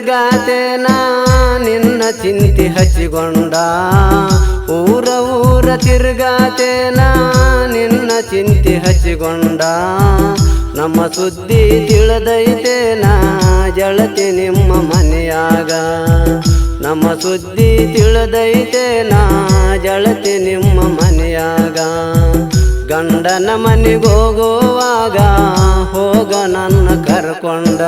ತಿರುಗಾತೇನ ನಿನ್ನ ಚಿಂತೆ ಹಚ್ಚಿಕೊಂಡ ಊರ ಊರ ತಿರುಗಾತೇನ ನಿನ್ನ ಚಿಂತೆ ಹಚ್ಚಿಕೊಂಡ ನಮ್ಮ ಸುದ್ದಿ ತಿಳಿದೈತೇನ ಜಳತಿ ನಿಮ್ಮ ಮನೆಯಾಗ ನಮ್ಮ ಸುದ್ದಿ ತಿಳಿದೈತೇನ ಜಳತಿ ನಿಮ್ಮ ಮನೆಯಾಗ ಗಂಡನ ಮನೆಗೋಗುವಾಗ ಹೋಗ ನನ್ನ ಕರ್ಕೊಂಡ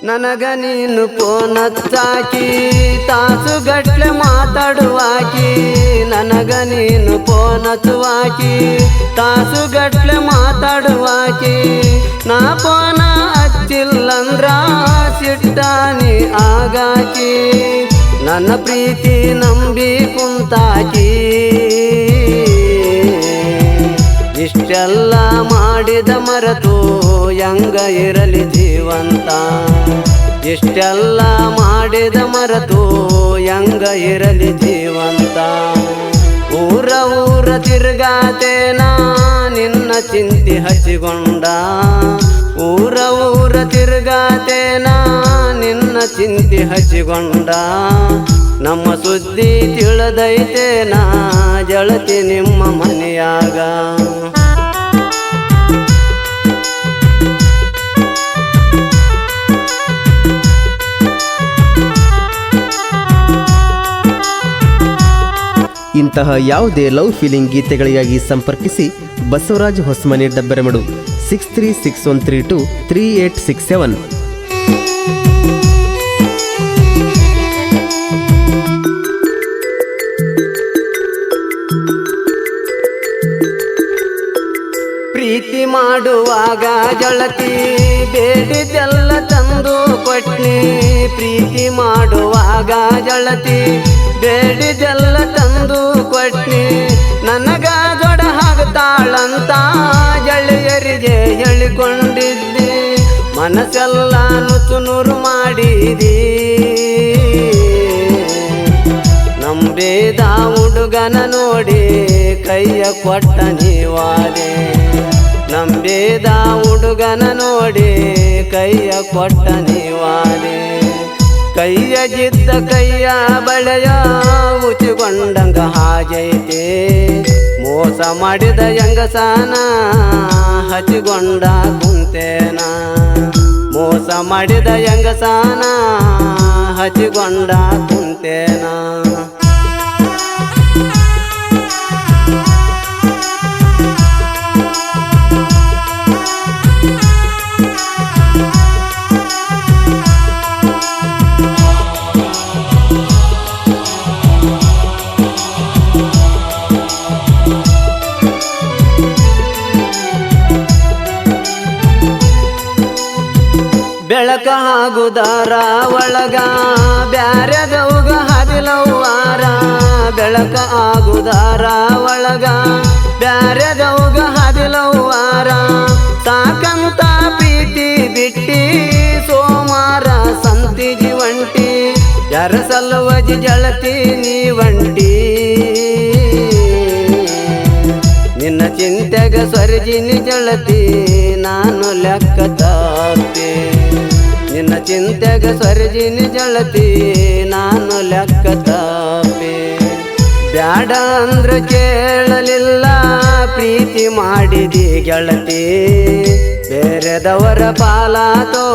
ನನಗ ನೀನು ಫೋನ್ ಹಚ್ಚಾಕಿ ತಾಸುಗಟ್ಲೆ ಮಾತಾಡುವಾಕಿ ನನಗ ನೀನು ಫೋನ್ ಹಚ್ಚುವಾಕಿ ತಾಸುಗಟ್ಲೆ ಮಾತಾಡುವಾಕಿ ನಾ ಫೋನ ಹಚ್ಚಿಲ್ಲಂದ್ರ ಸಿಟ್ಟಾನಿ ಆಗಾಕಿ ನನ್ನ ಪ್ರೀತಿ ನಂಬಿ ಕುಂತಾಕಿ ಇಷ್ಟೆಲ್ಲ ಮಾಡಿದ ಮರೆತು ಹೆಂಗ ಇರಲಿ ಜೀವಂತ ಇಷ್ಟೆಲ್ಲ ಮಾಡಿದ ಮರೆತು ಹೆಂಗ ಇರಲಿ ಜೀವಂತ ಊರ ಊರ ತಿರುಗಾತೇನ ನಿನ್ನ ಚಿಂತೆ ಹಚ್ಚಿಕೊಂಡ ಊರ ಊರ ತಿರುಗಾತೇನ ನಿನ್ನ ಚಿಂತೆ ಹಚ್ಚಿಕೊಂಡ ನಮ್ಮ ಸುದ್ದಿ ತಿಳಿದೈತೇನ ಜಳತಿ ನಿಮ್ಮ ಮನೆಯಾಗ ಇಂತಹ ಯಾವುದೇ ಲವ್ ಫೀಲಿಂಗ್ ಗೀತೆಗಳಿಗಾಗಿ ಸಂಪರ್ಕಿಸಿ ಬಸವರಾಜ್ ಹೊಸಮನಿ ಡಬ್ಬೆರಮಡು 6361323867. ಪ್ರೀತಿ ಮಾಡುವಾಗ ಜಳತಿ ಬೇಡಿದೆಲ್ಲ ತಂದು ಕೊಟ್ನಿ ಪ್ರೀತಿ ಮಾಡುವಾಗ ಜಳತಿ ಬೇಡಿದೆಲ್ಲ ತಂದು ಕೊಟ್ನಿ ನನಗ ಜೋಡ ಹಾಕ್ತಾಳಂತ ಗೆಳೆಯರಿಗೆ ಹೇಳಿಕೊಂಡಿದ್ದಿ ಮನಸ್ಸೆಲ್ಲ ನುಚ್ಚು ನೂರು ಮಾಡಿದಿ ನಂಬೇದ ಹುಡುಗನ ನೋಡಿ ಕೈಯ ಕೊಟ್ಟ ನೀವಾದೆ ನಂಬೇದ ಹುಡುಗನ ನೋಡಿ ಕೈಯ ಕೊಟ್ಟ ನೀವಾದೆ ಕೈಯ ಜಿದ್ದ ಕೈಯ ಬಳೆಯ ಉಚಿಕೊಂಡಂಗ ಹಾಜೈತೆ ಮೋಸ ಮಾಡಿದ ಹೆಂಗಸಾನ ಹಚ್ಚಿಕೊಂಡ ಕುಂತೇನ ಮೋಸ ಮಾಡಿದ ಹೆಂಗಸಾನ ಹಚ್ಚಿಕೊಂಡ ಕುಂತೇನ ಬೆಳಕ ಆಗುದಾರ ಒಳಗ ಬ್ಯಾರೆದವ್ಗ ಹದಿಲವ್ವಾರ ಬೆಳಕ ಆಗುದಾರ ಒಳಗ ಬ್ಯಾರೆದವ್ಗ ಹದಿಲವ್ವಾರ ಸಾಕಂತ ಪ್ರೀತಿ ಬಿಟ್ಟಿ ಸೋಮಾರ ಸಂತಿಜಿ ಒಂಟಿ ಯಾರ ಸಲುವಜಿ ಜಳತಿ ನೀ ಒಂಟಿ ನಿನ್ನ ಚಿಂತೆಗ ಸ್ವರ್ಜಿನಿ ಜಳತಿ ನಾನು ಲೆಕ್ಕ ತಪ್ಪಿ ನಿನ್ನ ಚಿಂತೆಗ ಸ್ವರ್ಜಿನಿ ಜಳತಿ ನಾನು ಲೆಕ್ಕ ತಪ್ಪಿ ಬ್ಯಾಡ ಅಂದ್ರ ಕೇಳಲಿಲ್ಲ ಪ್ರೀತಿ ಮಾಡಿದಿ ಗೆಳತಿ ಬೇರೆದವರ ಪಾಲಾತೋ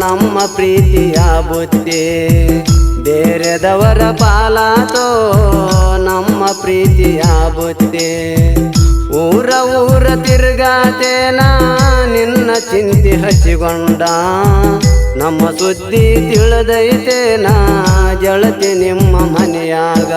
ನಮ್ಮ ಪ್ರೀತಿಯ ಬುದ್ಧಿ ಬೇರೆದವರ ಪಾಲಾತೋ ನಮ್ಮ ಪ್ರೀತಿಯ ಬುದ್ಧಿ ಊರ ಊರ ತಿರುಗಾತೇನ ನಿನ್ನ ಚಿಂತೆ ಹಚ್ಚಿಕೊಂಡ ನಮ್ಮ ಸುದ್ದಿ ತಿಳಿದೈತೇನ ಜಳತಿ ನಿಮ್ಮ ಮನೆಯಾಗ